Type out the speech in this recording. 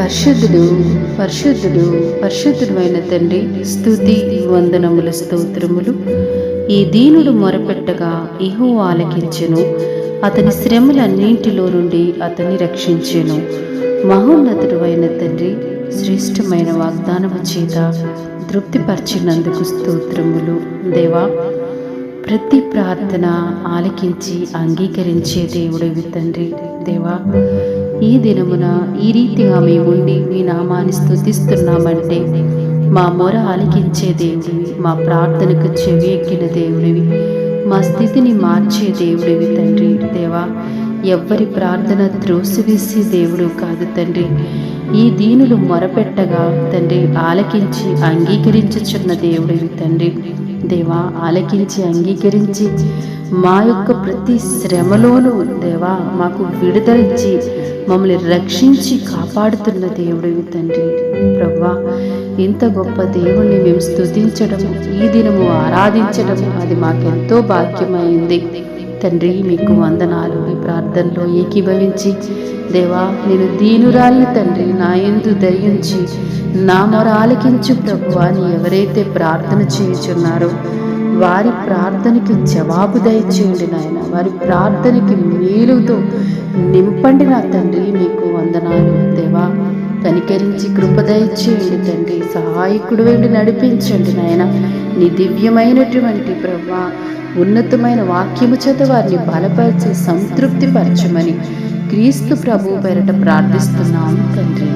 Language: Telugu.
పరిశుద్ధుడు పరిశుద్ధుడు పరిశుద్ధుడు అయిన తండ్రి, స్తుతి వందనములు స్తోత్రములు. ఈ దీనుడు మొరపెట్టగా యెహోవా ఆలకించెను, అతని శ్రమలన్నింటిలో నుండి అతన్ని రక్షించెను. మహోన్నతుడు అయిన తండ్రి, శ్రేష్టమైన వాగ్దానము చేత తృప్తిపరిచినందుకు స్తోత్రములు. దేవా, ప్రతి ప్రార్థన ఆలకించి అంగీకరించే దేవుడివి తండ్రి. దేవా, ఈ దినమున ఈ రీతిగా మేముండి మీ నామాన్ని స్తుతిస్తున్నామంటే మా మొర ఆలకించే దేవుడివి, మా ప్రార్థనకు చెవి ఎక్కిన దేవుడివి, మా స్థితిని మార్చే దేవుడివి తండ్రి. దేవా, ఎవ్వరి ప్రార్థన త్రోసివేసే దేవుడు కాదు తండ్రి. ఈ దీనులు మొరపెట్టగా తండ్రి ఆలకించి అంగీకరించుచున్న దేవుడివి తండ్రి. దేవా, ఆలకించి అంగీకరించి మా యొక్క ప్రతి శ్రమలోనూ దేవా మాకు విడుదలిచ్చి మమ్మల్ని రక్షించి కాపాడుతున్న దేవుడివి తండ్రి. ప్రభువా, ఇంత గొప్ప దేవుణ్ణి మేము స్తుతించడము, ఈ దినము ఆరాధించడము అది మాకెంతో భాగ్యమైంది తండ్రి. మీకు వందనాలు. ఈ ప్రార్థనలో ఏకీభవించి దేవా, నేను దీనురాల్ని తండ్రి, నా యందు దయించి నా మొర ఆలకించు ప్రభువా అని ఎవరైతే ప్రార్థన చేయుచున్నారో వారి ప్రార్థనకి జవాబు దయచేయండి నాయన. వారి ప్రార్థనకి మేలుతో నింపండి నా తండ్రి. మీకు వందనాలు దేవా. కనికరించి కృప దయచేయండి తండ్రి. సహాయకుడు వెండి నడిపించండి నాయన. నీ దివ్యమైనటువంటి ప్రభువా, ఉన్నతమైన వాక్యము చేత వారిని బలపరిచి సంతృప్తిపరచమని క్రీస్తు ప్రభు పేరట ప్రార్థిస్తున్నాము తండ్రి.